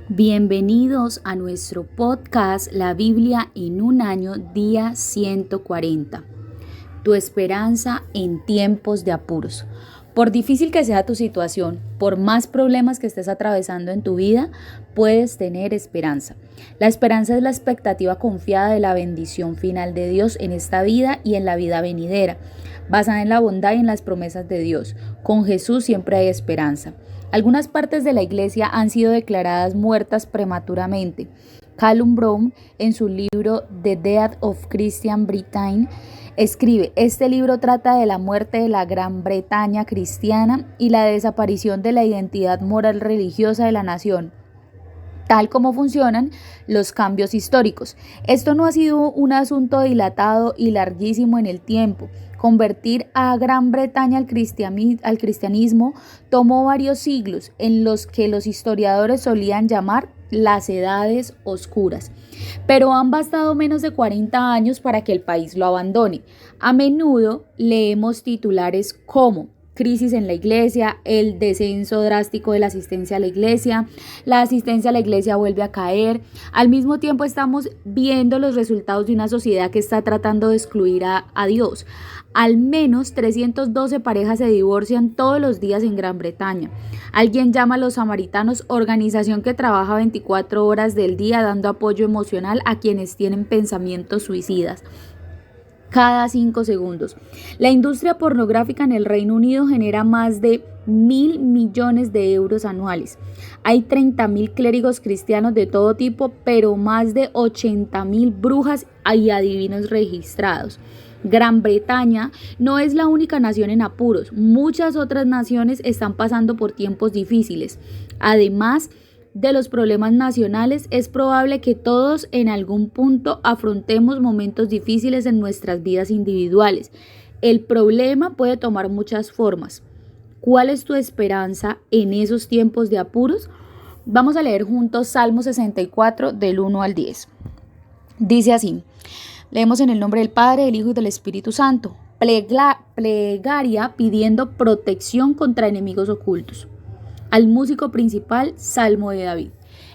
Bienvenidos a nuestro podcast La Biblia en un año, día 140. Tu esperanza en tiempos de apuros. Por difícil que sea tu situación, por más problemas que estés atravesando en tu vida, puedes tener esperanza. La esperanza es la expectativa confiada de la bendición final de Dios en esta vida y en la vida venidera, basada en la bondad y en las promesas de Dios. Con Jesús siempre hay esperanza. Algunas partes de la iglesia han sido declaradas muertas prematuramente. Callum Brown, en su libro The Death of Christian Britain, escribe: este libro trata de la muerte de la Gran Bretaña cristiana y la desaparición de la identidad moral religiosa de la nación, tal como funcionan los cambios históricos. Esto no ha sido un asunto dilatado y larguísimo en el tiempo. Convertir a Gran Bretaña al cristianismo tomó varios siglos, en los que los historiadores solían llamar las edades oscuras. Pero han bastado menos de 40 años para que el país lo abandone. A menudo leemos titulares como crisis en la iglesia, el descenso drástico de la asistencia a la iglesia vuelve a caer. Al mismo tiempo estamos viendo los resultados de una sociedad que está tratando de excluir a Dios. Al menos 312 parejas se divorcian todos los días en Gran Bretaña. Alguien llama a los samaritanos, organización que trabaja 24 horas del día dando apoyo emocional a quienes tienen pensamientos suicidas cada 5 segundos. La industria pornográfica en el Reino Unido genera más de 1.000 millones de euros anuales. Hay 30.000 clérigos cristianos de todo tipo, pero más de 80.000 brujas y adivinos registrados. Gran Bretaña no es la única nación en apuros. Muchas otras naciones están pasando por tiempos difíciles. Además de los problemas nacionales, es probable que todos en algún punto afrontemos momentos difíciles en nuestras vidas individuales. El problema puede tomar muchas formas. ¿Cuál es tu esperanza en esos tiempos de apuros? Vamos a leer juntos Salmo 64 del 1 al 10. Dice así: leemos en el nombre del Padre, del Hijo y del Espíritu Santo. Plegaria pidiendo protección contra enemigos ocultos. Al músico principal, Salmo de David.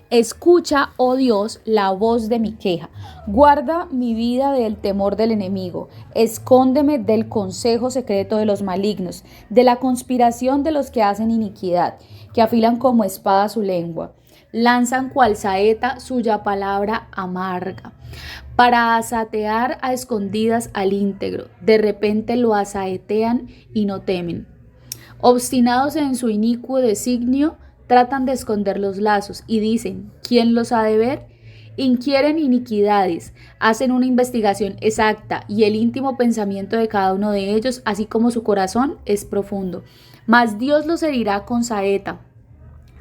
Escucha, oh Dios, la voz de mi queja. Guarda mi vida del temor del enemigo. Escóndeme del consejo secreto de los malignos, de la conspiración de los que hacen iniquidad, que afilan como espada su lengua. Lanzan cual saeta suya palabra amarga, para asaetear a escondidas al íntegro. De repente lo asaetean y no temen. Obstinados en su inicuo designio, tratan de esconder los lazos y dicen: ¿quién los ha de ver? Inquieren iniquidades, hacen una investigación exacta y el íntimo pensamiento de cada uno de ellos, así como su corazón, es profundo. Mas Dios los herirá con saeta.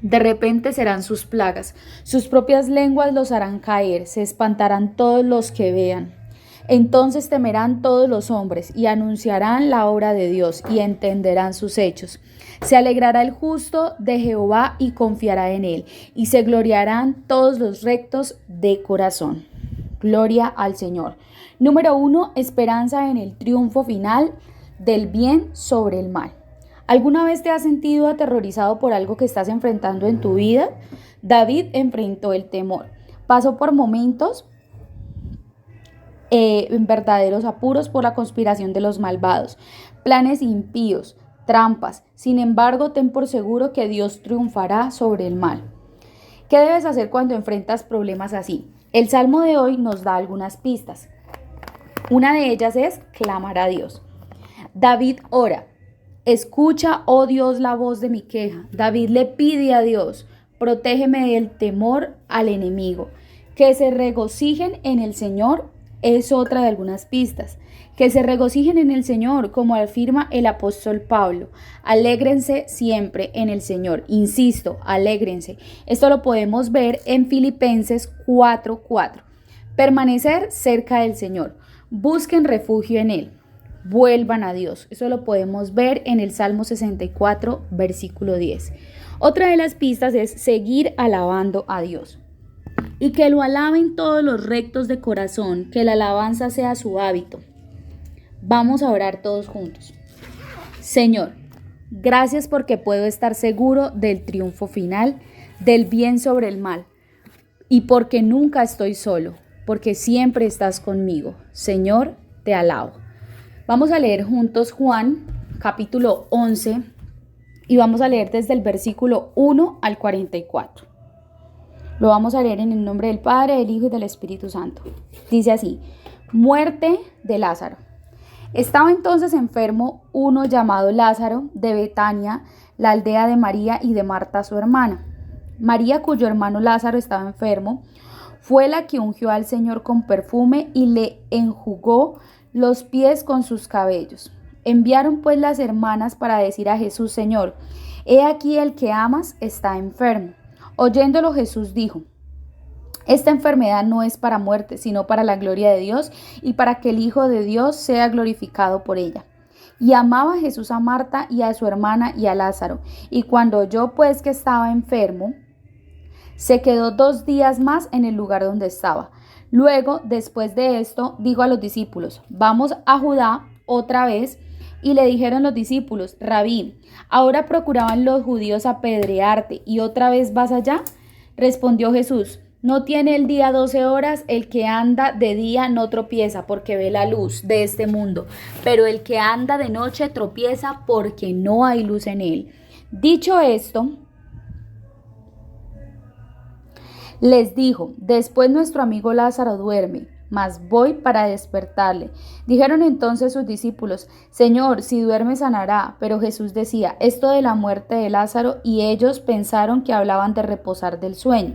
De repente serán sus plagas, sus propias lenguas los harán caer, se espantarán todos los que vean. Entonces temerán todos los hombres y anunciarán la obra de Dios y entenderán sus hechos. Se alegrará el justo de Jehová y confiará en él, y se gloriarán todos los rectos de corazón. Gloria al Señor. Número 1, esperanza en el triunfo final del bien sobre el mal. ¿Alguna vez te has sentido aterrorizado por algo que estás enfrentando en tu vida? David enfrentó el temor. Pasó por momentos en verdaderos apuros por la conspiración de los malvados, planes impíos, trampas. Sin embargo, ten por seguro que Dios triunfará sobre el mal. ¿Qué debes hacer cuando enfrentas problemas así? El Salmo de hoy nos da algunas pistas. Una de ellas es clamar a Dios. David ora: escucha, oh Dios, la voz de mi queja. David le pide a Dios: protégeme del temor al enemigo. Que se regocijen en el Señor es otra de algunas pistas. Que se regocijen en el Señor, como afirma el apóstol Pablo. Alégrense siempre en el Señor. Insisto, alégrense. Esto lo podemos ver en Filipenses 4:4. Permanecer cerca del Señor. Busquen refugio en Él. Vuelvan a Dios. Eso lo podemos ver en el Salmo 64, versículo 10. Otra de las pistas es seguir alabando a Dios. Y que lo alaben todos los rectos de corazón, que la alabanza sea su hábito. Vamos a orar todos juntos. Señor, gracias porque puedo estar seguro del triunfo final, del bien sobre el mal. y porque nunca estoy solo, porque siempre estás conmigo. Señor, te alabo. Vamos a leer juntos Juan, capítulo 11, y vamos a leer desde el versículo 1 al 44. Lo vamos a leer en el nombre del Padre, del Hijo y del Espíritu Santo. Dice así: muerte de Lázaro. Estaba entonces enfermo uno llamado Lázaro de Betania, la aldea de María y de Marta su hermana. María, cuyo hermano Lázaro estaba enfermo, fue la que ungió al Señor con perfume y le enjugó los pies con sus cabellos. Enviaron pues las hermanas para decir a Jesús: Señor, he aquí el que amas está enfermo. Oyéndolo, Jesús dijo: esta enfermedad no es para muerte, sino para la gloria de Dios y para que el Hijo de Dios sea glorificado por ella. Y amaba Jesús a Marta y a su hermana y a Lázaro. Y cuando oyó pues que estaba enfermo, se quedó 2 días más en el lugar donde estaba. Luego, después de esto, dijo a los discípulos: vamos a Judá otra vez. Y le dijeron los discípulos: Rabí, ¿ahora procuraban los judíos apedrearte y otra vez vas allá? Respondió Jesús: no tiene el día 12 horas, el que anda de día no tropieza porque ve la luz de este mundo, pero el que anda de noche tropieza porque no hay luz en él. Dicho esto, les dijo: después nuestro amigo Lázaro duerme, mas voy para despertarle. Dijeron entonces sus discípulos: Señor, si duerme sanará. Pero Jesús decía esto de la muerte de Lázaro, y ellos pensaron que hablaban de reposar del sueño.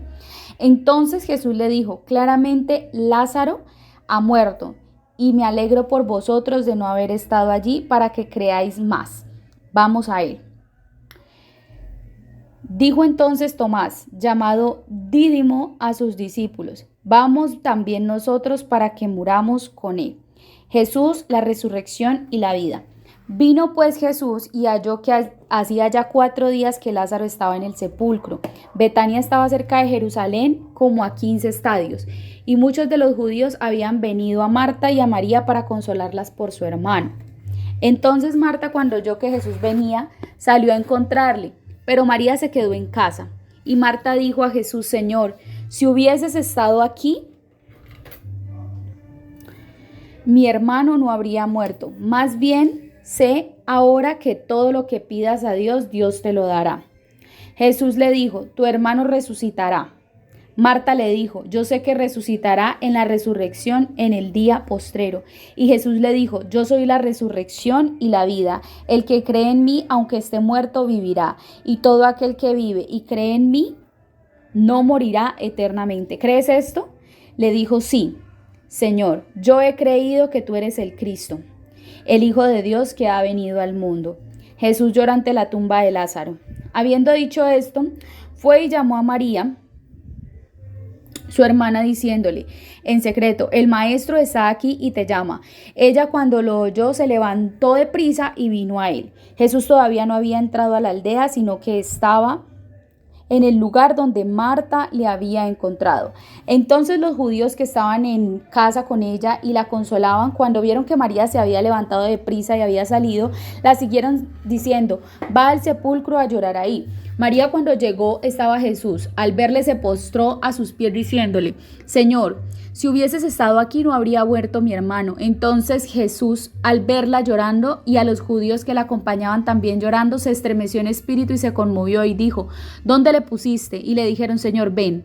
Entonces Jesús le dijo claramente: Lázaro ha muerto, y me alegro por vosotros de no haber estado allí para que creáis más. Vamos a él. Dijo entonces Tomás, llamado Dídimo, a sus discípulos: vamos también nosotros para que muramos con él. Jesús, la resurrección y la vida. Vino pues Jesús y halló que hacía ya 4 días que Lázaro estaba en el sepulcro. Betania estaba cerca de Jerusalén, como a 15 estadios, y muchos de los judíos habían venido a Marta y a María para consolarlas por su hermano. Entonces Marta, cuando oyó que Jesús venía, salió a encontrarle, pero María se quedó en casa. Y Marta dijo a Jesús: Señor, si hubieses estado aquí, mi hermano no habría muerto. Más bien, sé ahora que todo lo que pidas a Dios, Dios te lo dará. Jesús le dijo: tu hermano resucitará. Marta le dijo: yo sé que resucitará en la resurrección en el día postrero. Y Jesús le dijo: yo soy la resurrección y la vida. El que cree en mí, aunque esté muerto, vivirá. Y todo aquel que vive y cree en mí, no morirá eternamente. ¿Crees esto? Le dijo: sí, Señor, yo he creído que tú eres el Cristo, el Hijo de Dios que ha venido al mundo. Jesús lloró ante la tumba de Lázaro. Habiendo dicho esto, fue y llamó a María, su hermana, diciéndole en secreto: el maestro está aquí y te llama. Ella, cuando lo oyó, se levantó de prisa y vino a él. Jesús todavía no había entrado a la aldea, sino que estaba en el lugar donde Marta le había encontrado. Entonces los judíos que estaban en casa con ella y la consolaban, cuando vieron que María se había levantado de prisa y había salido, la siguieron diciendo: va al sepulcro a llorar ahí. María, cuando llegó, estaba Jesús. Al verle, se postró a sus pies diciéndole: Señor, si hubieses estado aquí, no habría muerto mi hermano. Entonces Jesús, al verla llorando y a los judíos que la acompañaban también llorando, se estremeció en espíritu y se conmovió y dijo: ¿dónde le pusiste? Y le dijeron: Señor, ven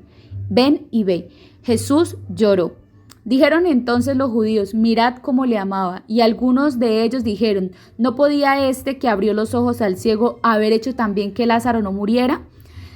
y ve. Jesús lloró. Dijeron entonces los judíos: mirad cómo le amaba. Y algunos de ellos dijeron: ¿no podía este que abrió los ojos al ciego haber hecho también que Lázaro no muriera?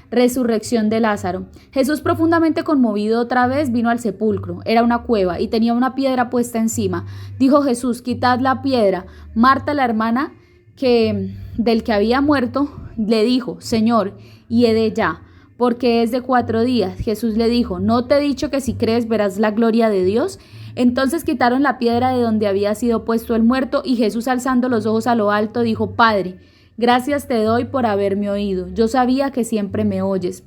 Resurrección de Lázaro. Jesús, profundamente conmovido otra vez, vino al sepulcro. Era una cueva y tenía una piedra puesta encima. Dijo Jesús: quitad la piedra. Marta, la hermana del que había muerto, le dijo: Señor, hiede ya, porque es de 4 días. Jesús le dijo: ¿no te he dicho que si crees verás la gloria de Dios? Entonces quitaron la piedra de donde había sido puesto el muerto, y Jesús, alzando los ojos a lo alto, dijo: Padre, gracias te doy por haberme oído. Yo sabía que siempre me oyes,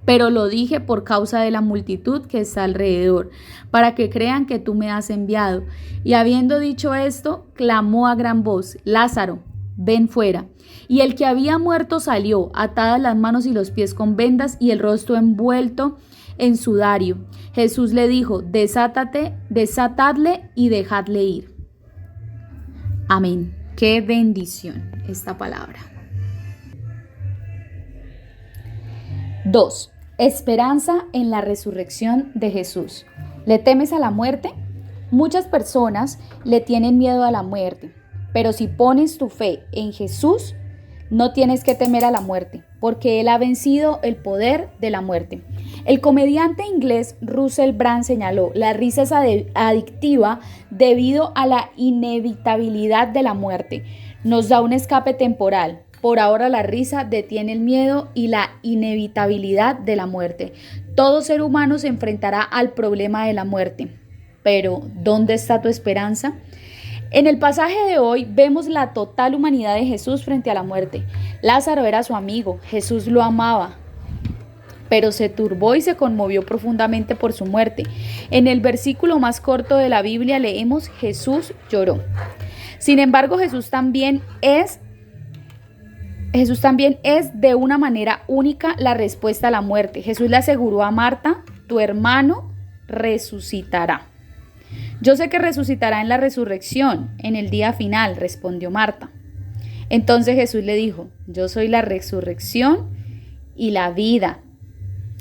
pero lo dije por causa de la multitud que está alrededor, para que crean que tú me has enviado. Y habiendo dicho esto, clamó a gran voz: Lázaro, ven fuera. Y el que había muerto salió, atadas las manos y los pies con vendas y el rostro envuelto en sudario. Jesús le dijo: desatadle y dejadle ir. Amén. Qué bendición esta palabra. 2. Esperanza en la resurrección de Jesús. ¿Le temes a la muerte? Muchas personas le tienen miedo a la muerte, pero si pones tu fe en Jesús, no tienes que temer a la muerte, porque Él ha vencido el poder de la muerte. El comediante inglés Russell Brand señaló: la risa es adictiva debido a la inevitabilidad de la muerte. Nos da un escape temporal. Por ahora la risa detiene el miedo y la inevitabilidad de la muerte. Todo ser humano se enfrentará al problema de la muerte. Pero, ¿dónde está tu esperanza? En el pasaje de hoy vemos la total humanidad de Jesús frente a la muerte. Lázaro era su amigo, Jesús lo amaba, pero se turbó y se conmovió profundamente por su muerte. En el versículo más corto de la Biblia leemos: Jesús lloró. Sin embargo, Jesús también es de una manera única la respuesta a la muerte. Jesús le aseguró a Marta: tu hermano resucitará. Yo sé que resucitará en la resurrección, en el día final, respondió Marta. Entonces Jesús le dijo: yo soy la resurrección y la vida.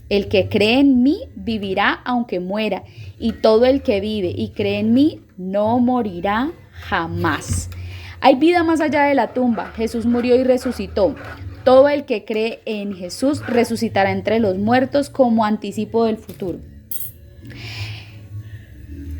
El que cree en mí vivirá aunque muera, y todo el que vive y cree en mí no morirá jamás. Hay vida más allá de la tumba. Jesús murió y resucitó. Todo el que cree en Jesús resucitará entre los muertos como anticipo del futuro.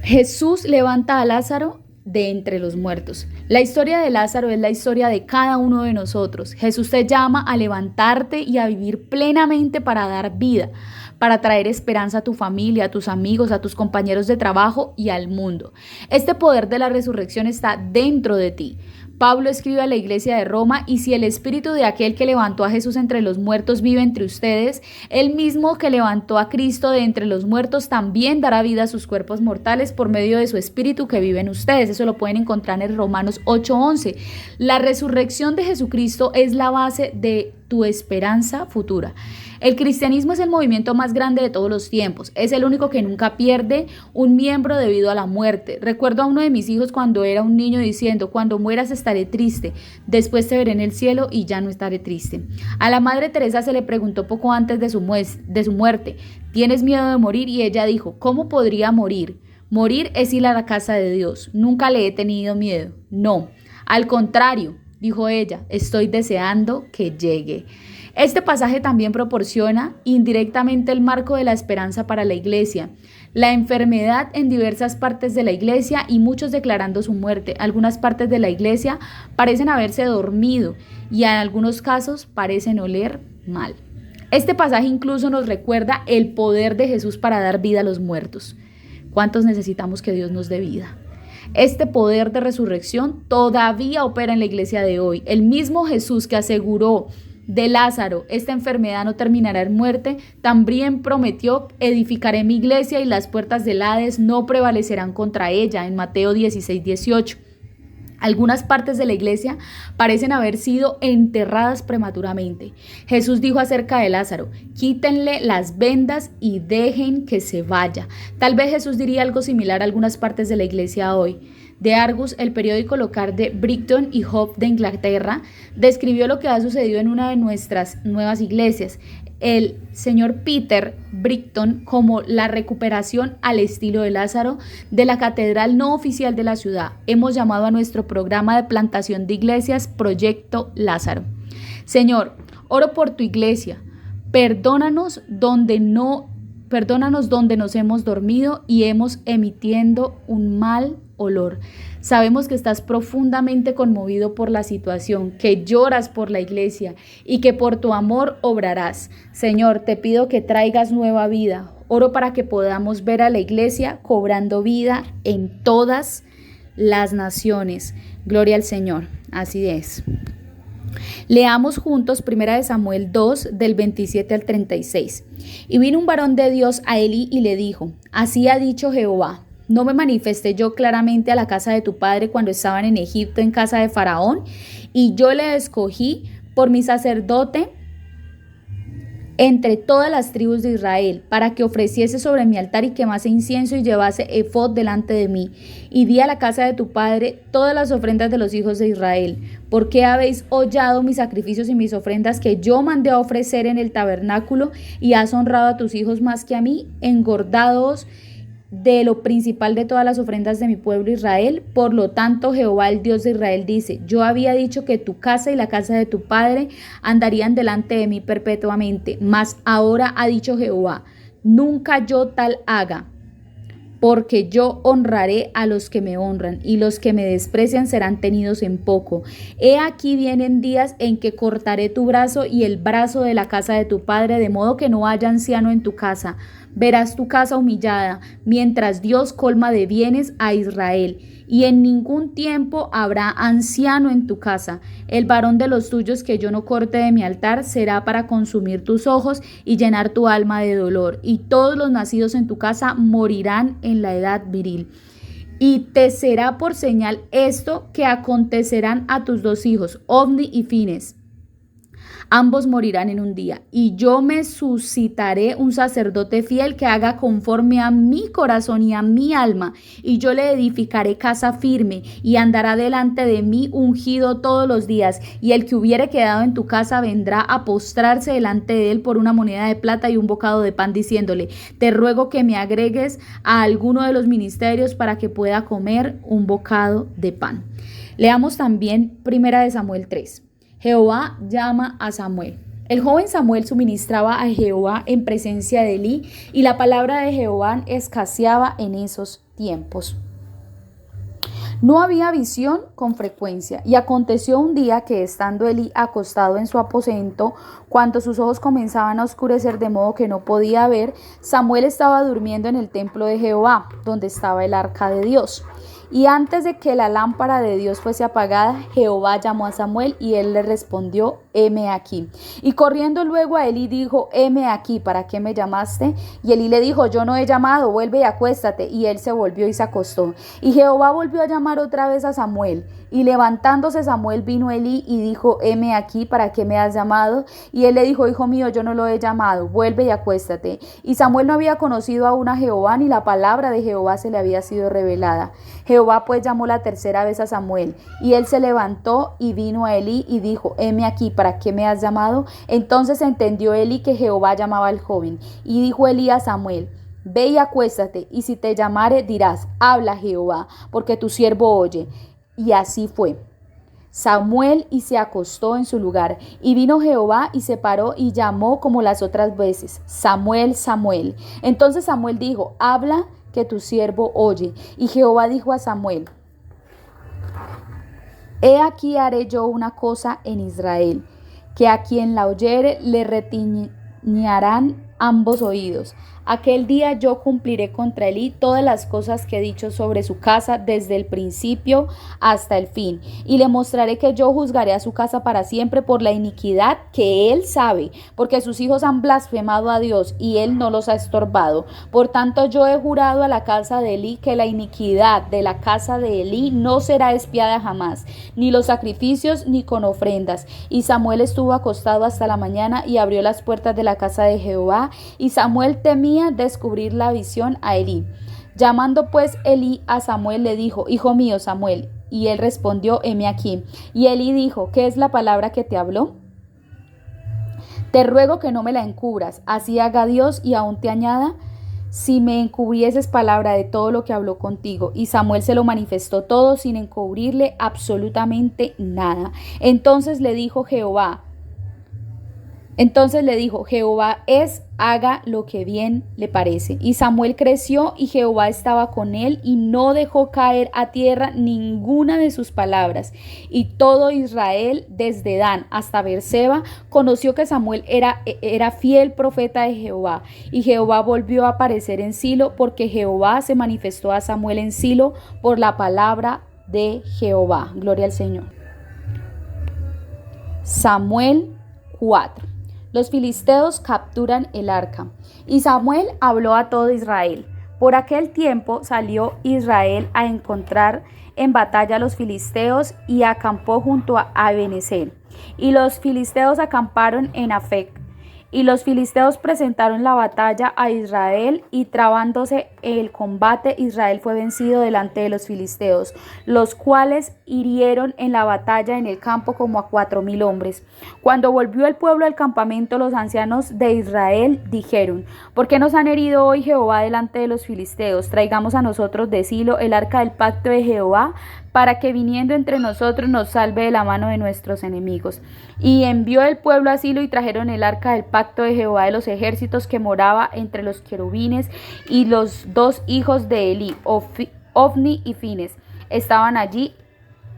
Jesús levanta a Lázaro de entre los muertos. La historia de Lázaro es la historia de cada uno de nosotros. Jesús te llama a levantarte y a vivir plenamente para dar vida, para traer esperanza a tu familia, a tus amigos, a tus compañeros de trabajo y al mundo. Este poder de la resurrección está dentro de ti. Pablo escribe a la iglesia de Roma: y si el espíritu de aquel que levantó a Jesús entre los muertos vive entre ustedes, el mismo que levantó a Cristo de entre los muertos también dará vida a sus cuerpos mortales por medio de su espíritu que vive en ustedes. Eso lo pueden encontrar en Romanos 8:11. La resurrección de Jesucristo es la base de tu esperanza futura. El cristianismo es el movimiento más grande de todos los tiempos. Es el único que nunca pierde un miembro debido a la muerte. Recuerdo a uno de mis hijos cuando era un niño diciendo: cuando mueras estaré triste, después te veré en el cielo y ya no estaré triste. A la Madre Teresa se le preguntó poco antes de su muerte: ¿tienes miedo de morir? Y ella dijo: ¿cómo podría morir? Morir es ir a la casa de Dios. Nunca le he tenido miedo. No, al contrario, dijo ella, estoy deseando que llegue. Este pasaje también proporciona indirectamente el marco de la esperanza para la iglesia. La enfermedad en diversas partes de la iglesia y muchos declarando su muerte. Algunas partes de la iglesia parecen haberse dormido y en algunos casos parecen oler mal. Este pasaje incluso nos recuerda el poder de Jesús para dar vida a los muertos. ¿Cuántos necesitamos que Dios nos dé vida? Este poder de resurrección todavía opera en la iglesia de hoy. El mismo Jesús que aseguró de Lázaro: esta enfermedad no terminará en muerte, también prometió: edificaré mi iglesia y las puertas del Hades no prevalecerán contra ella, en Mateo 16:18. Algunas partes de la iglesia parecen haber sido enterradas prematuramente. Jesús dijo acerca de Lázaro: quítenle las vendas y dejen que se vaya. Tal vez Jesús diría algo similar a algunas partes de la iglesia hoy. The Argus, el periódico local de Brighton y Hove de Inglaterra, describió lo que ha sucedido en una de nuestras nuevas iglesias. El señor Peter Brighton como la recuperación al estilo de Lázaro de la catedral no oficial de la ciudad. Hemos llamado a nuestro programa de plantación de iglesias Proyecto Lázaro. Señor, oro por tu iglesia. Perdónanos donde nos hemos dormido y hemos emitiendo un mal olor. Sabemos que estás profundamente conmovido por la situación, que lloras por la iglesia y que por tu amor obrarás. Señor, te pido que traigas nueva vida. Oro para que podamos ver a la iglesia cobrando vida en todas las naciones. Gloria al Señor. Así es. Leamos juntos 1 Samuel 2 del 27 al 36. Y vino un varón de Dios a Elí y le dijo: así ha dicho Jehová: ¿no me manifesté yo claramente a la casa de tu padre cuando estaban en Egipto en casa de Faraón? Y yo le escogí por mi sacerdote entre todas las tribus de Israel, para que ofreciese sobre mi altar y quemase incienso y llevase efod delante de mí. Y di a la casa de tu padre todas las ofrendas de los hijos de Israel. ¿Por qué habéis hollado mis sacrificios y mis ofrendas que yo mandé a ofrecer en el tabernáculo, y has honrado a tus hijos más que a mí, engordados de lo principal de todas las ofrendas de mi pueblo Israel? Por lo tanto, Jehová, el Dios de Israel, dice: yo había dicho que tu casa y la casa de tu padre andarían delante de mí perpetuamente, mas ahora ha dicho Jehová: nunca yo tal haga, porque yo honraré a los que me honran, y los que me desprecian serán tenidos en poco. He aquí vienen días en que cortaré tu brazo y el brazo de la casa de tu padre, de modo que no haya anciano en tu casa. Verás tu casa humillada, mientras Dios colma de bienes a Israel, y en ningún tiempo habrá anciano en tu casa. El varón de los tuyos que yo no corte de mi altar será para consumir tus ojos y llenar tu alma de dolor, y todos los nacidos en tu casa morirán en la edad viril. Y te será por señal esto, que acontecerán a tus dos hijos, Ofni y Fines. Ambos morirán en un día, y yo me suscitaré un sacerdote fiel que haga conforme a mi corazón y a mi alma, y yo le edificaré casa firme, y andará delante de mí ungido todos los días, y el que hubiere quedado en tu casa vendrá a postrarse delante de él por una moneda de plata y un bocado de pan, diciéndole: te ruego que me agregues a alguno de los ministerios para que pueda comer un bocado de pan. Leamos también 1 Samuel 3. Jehová llama a Samuel. El joven Samuel suministraba a Jehová en presencia de Elí, y la palabra de Jehová escaseaba en esos tiempos. No había visión con frecuencia, y aconteció un día que, estando Elí acostado en su aposento, cuando sus ojos comenzaban a oscurecer de modo que no podía ver, Samuel estaba durmiendo en el templo de Jehová, donde estaba el arca de Dios. Y antes de que la lámpara de Dios fuese apagada, Jehová llamó a Samuel, y él le respondió: heme aquí. Y corriendo luego a Elí dijo: heme aquí, ¿para qué me llamaste? Y Elí le dijo: yo no he llamado, vuelve y acuéstate. Y él se volvió y se acostó. Y Jehová volvió a llamar otra vez a Samuel. Y levantándose Samuel vino a Elí y dijo: heme aquí, ¿para qué me has llamado? Y él le dijo: hijo mío, yo no lo he llamado, vuelve y acuéstate. Y Samuel no había conocido aún a Jehová, ni la palabra de Jehová se le había sido revelada. Jehová pues llamó la tercera vez a Samuel, y él se levantó y vino a Elí y dijo: heme aquí, ¿para qué me has llamado? Entonces entendió Elí que Jehová llamaba al joven. Y dijo Elí a Samuel: ve y acuéstate, y si te llamare dirás: habla Jehová, porque tu siervo oye. Y así fue. Samuel y se acostó en su lugar. Y vino Jehová y se paró y llamó como las otras veces: Samuel, Samuel. Entonces Samuel dijo: habla, que tu siervo oye. Y Jehová dijo a Samuel: he aquí haré yo una cosa en Israel, que a quien la oyere le retiñarán ambos oídos. Aquel día yo cumpliré contra Elí todas las cosas que he dicho sobre su casa desde el principio hasta el fin, y le mostraré que yo juzgaré a su casa para siempre por la iniquidad que él sabe, porque sus hijos han blasfemado a Dios y él no los ha estorbado. Por tanto, yo he jurado a la casa de Elí que la iniquidad de la casa de Elí no será expiada jamás, ni los sacrificios ni con ofrendas. Y Samuel estuvo acostado hasta la mañana y abrió las puertas de la casa de Jehová, y Samuel temía descubrir la visión a Elí. Llamando pues Elí a Samuel, le dijo: hijo mío Samuel. Y él respondió: heme aquí. Y Elí dijo: ¿qué es la palabra que te habló? Te ruego que no me la encubras, así haga Dios y aún te añada, si me encubrieses palabra de todo lo que habló contigo. Y Samuel se lo manifestó todo sin encubrirle absolutamente nada. Entonces le dijo: Jehová haga lo que bien le parece. Y Samuel creció, y Jehová estaba con él, y no dejó caer a tierra ninguna de sus palabras. Y todo Israel, desde Dan hasta Beerseba, conoció que Samuel era fiel profeta de Jehová. Y Jehová volvió a aparecer en Silo, porque Jehová se manifestó a Samuel en Silo por la palabra de Jehová. Gloria al Señor. Samuel 4. Los filisteos capturan el arca. Y Samuel habló a todo Israel. Por aquel tiempo salió Israel a encontrar en batalla a los filisteos, y acampó junto a Ebenezer. Y los filisteos acamparon en Afec. Y los filisteos presentaron la batalla a Israel, y trabándose el combate, Israel fue vencido delante de los filisteos, los cuales hirieron en la batalla en el campo como a 4,000 hombres. Cuando volvió el pueblo al campamento, los ancianos de Israel dijeron: ¿Por qué nos han herido hoy Jehová delante de los filisteos? Traigamos a nosotros de Silo el arca del pacto de Jehová, para que viniendo entre nosotros nos salve de la mano de nuestros enemigos. Y envió el pueblo a Silo, y trajeron el arca del pacto de Jehová de los ejércitos, que moraba entre los querubines, y los 2 hijos de Elí, Ofni y Fines, estaban allí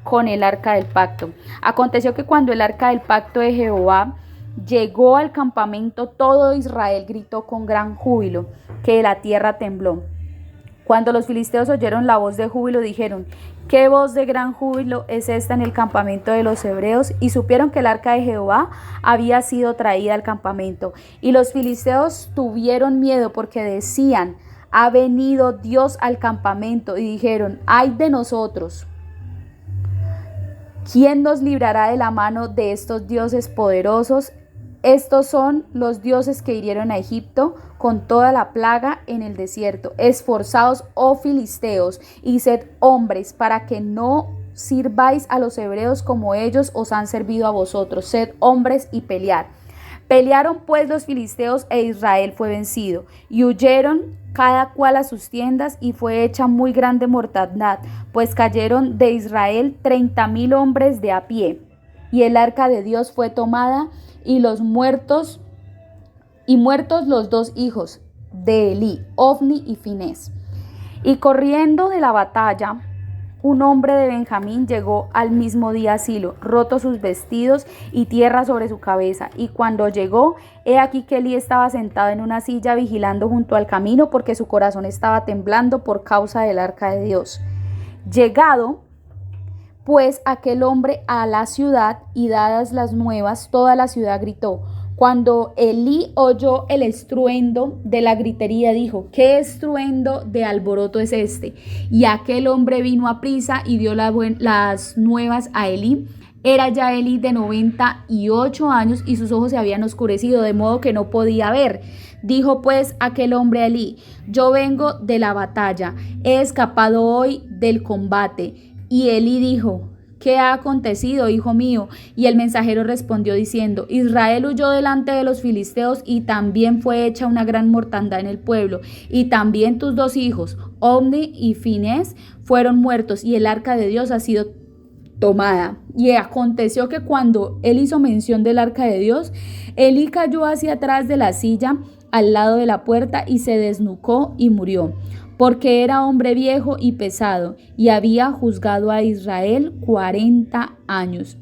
con el arca del pacto. Aconteció que cuando el arca del pacto de Jehová llegó al campamento, todo Israel gritó con gran júbilo, que la tierra tembló. Cuando los filisteos oyeron la voz de júbilo, dijeron: ¿qué voz de gran júbilo es esta en el campamento de los hebreos? Y supieron que el arca de Jehová había sido traída al campamento. Y los filisteos tuvieron miedo, porque decían: ha venido Dios al campamento. Y dijeron: ay de nosotros, ¿quién nos librará de la mano de estos dioses poderosos? Estos son los dioses que hirieron a Egipto con toda la plaga en el desierto. Esforzaos, oh filisteos, y sed hombres, para que no sirváis a los hebreos como ellos os han servido a vosotros. Sed hombres y pelear. Pelearon pues los filisteos, e Israel fue vencido, y huyeron cada cual a sus tiendas, y fue hecha muy grande mortandad, pues cayeron de Israel 30,000 hombres de a pie. Y el arca de Dios fue tomada, y muertos los 2 hijos de Elí, Ofni y Finés. Y corriendo de la batalla, un hombre de Benjamín llegó al mismo día a Silo, rotos sus vestidos y tierra sobre su cabeza. Y cuando llegó, he aquí que Elí estaba sentado en una silla vigilando junto al camino, porque su corazón estaba temblando por causa del arca de Dios. Llegado pues aquel hombre a la ciudad, y dadas las nuevas, toda la ciudad gritó. Cuando Elí oyó el estruendo de la gritería, dijo: ¿qué estruendo de alboroto es este? Y aquel hombre vino aprisa y dio las nuevas a Elí. Era ya Elí de 98 años, y sus ojos se habían oscurecido, de modo que no podía ver. Dijo pues aquel hombre a Elí: yo vengo de la batalla, he escapado hoy del combate. Y Elí dijo: ¿qué ha acontecido, hijo mío? Y el mensajero respondió diciendo: Israel huyó delante de los filisteos, y también fue hecha una gran mortandad en el pueblo. Y también tus 2 hijos, Ofni y Finés, fueron muertos, y el arca de Dios ha sido tomada. Y aconteció que cuando él hizo mención del arca de Dios, Elí cayó hacia atrás de la silla al lado de la puerta, y se desnucó y murió, porque era hombre viejo y pesado, y había juzgado a Israel 40 años.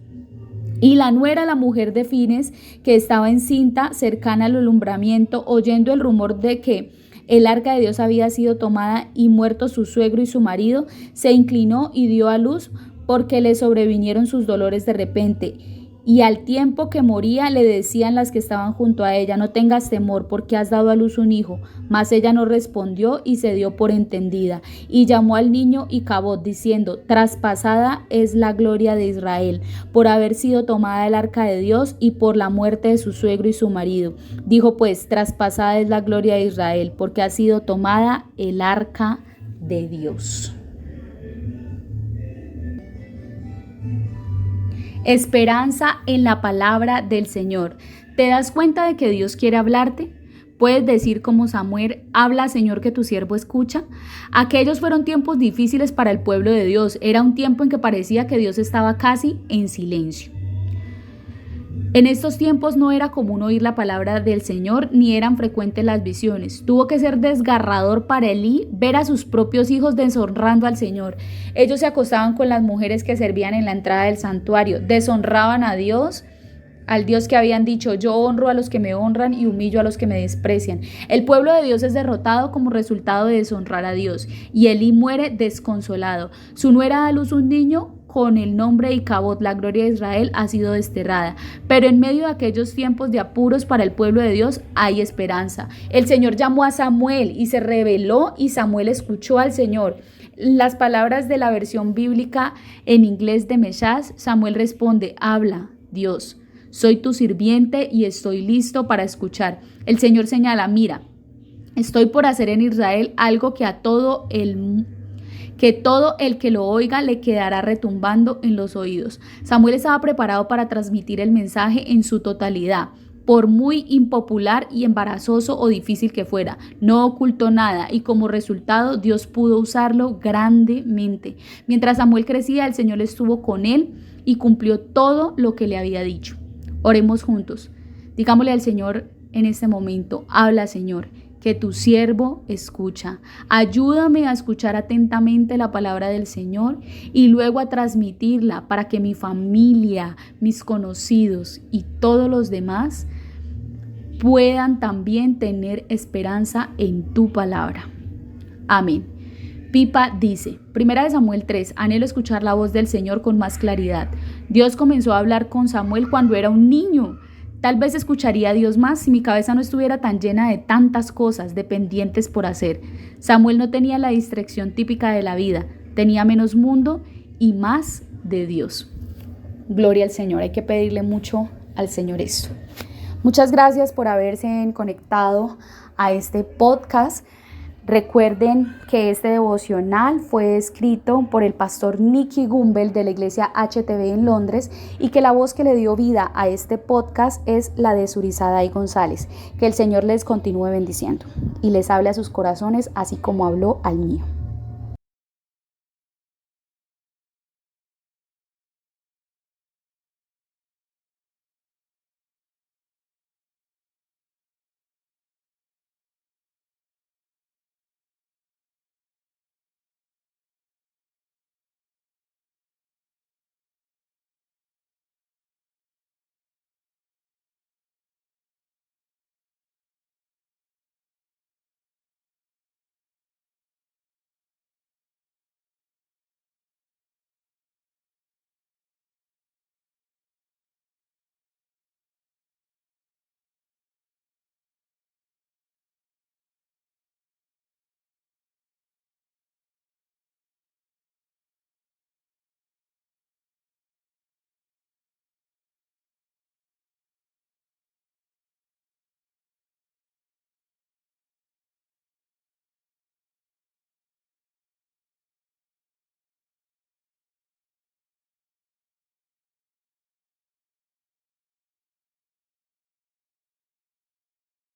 Y la nuera, la mujer de Fines, que estaba encinta cercana al alumbramiento, oyendo el rumor de que el arca de Dios había sido tomada y muerto su suegro y su marido, se inclinó y dio a luz, porque le sobrevinieron sus dolores de repente. Y al tiempo que moría, le decían las que estaban junto a ella: no tengas temor, porque has dado a luz un hijo. Mas ella no respondió, y se dio por entendida. Y llamó al niño Icabod, diciendo: traspasada es la gloria de Israel, por haber sido tomada el arca de Dios, y por la muerte de su suegro y su marido. Dijo pues: traspasada es la gloria de Israel, porque ha sido tomada el arca de Dios. Esperanza en la palabra del Señor. ¿Te das cuenta de que Dios quiere hablarte? Puedes decir como Samuel: habla, Señor, que tu siervo escucha. Aquellos fueron tiempos difíciles para el pueblo de Dios. Era un tiempo en que parecía que Dios estaba casi en silencio. En estos tiempos no era común oír la palabra del Señor, ni eran frecuentes las visiones. Tuvo que ser desgarrador para Elí ver a sus propios hijos deshonrando al Señor. Ellos se acostaban con las mujeres que servían en la entrada del santuario, deshonraban a Dios, al Dios que habían dicho: yo honro a los que me honran y humillo a los que me desprecian. El pueblo de Dios es derrotado como resultado de deshonrar a Dios, y Elí muere desconsolado. Su nuera da a luz un niño con el nombre de Icabod. La gloria de Israel ha sido desterrada. Pero en medio de aquellos tiempos de apuros para el pueblo de Dios hay esperanza. El Señor llamó a Samuel y se reveló, y Samuel escuchó al Señor. Las palabras de la versión bíblica en inglés de Meshach: Samuel responde: habla, Dios. Soy tu sirviente y estoy listo para escuchar. El Señor señala, mira, estoy por hacer en Israel algo que todo el que lo oiga le quedará retumbando en los oídos. Samuel estaba preparado para transmitir el mensaje en su totalidad. Por muy impopular y embarazoso o difícil que fuera, no ocultó nada y como resultado Dios pudo usarlo grandemente. Mientras Samuel crecía, el Señor estuvo con él y cumplió todo lo que le había dicho. Oremos juntos. Digámosle al Señor en este momento, habla Señor, que tu siervo escucha. Ayúdame a escuchar atentamente la palabra del Señor y luego a transmitirla para que mi familia, mis conocidos y todos los demás puedan también tener esperanza en tu palabra. Amén. Pipa dice, 1 Samuel 3, anhelo escuchar la voz del Señor con más claridad. Dios comenzó a hablar con Samuel cuando era un niño. Tal vez escucharía a Dios más si mi cabeza no estuviera tan llena de tantas cosas dependientes por hacer. Samuel no tenía la distracción típica de la vida, tenía menos mundo y más de Dios. Gloria al Señor, hay que pedirle mucho al Señor esto. Muchas gracias por haberse conectado a este podcast. Recuerden que este devocional fue escrito por el pastor Nicky Gumbel de la iglesia HTB en Londres y que la voz que le dio vida a este podcast es la de Surizaday González. Que el Señor les continúe bendiciendo y les hable a sus corazones así como habló al mío.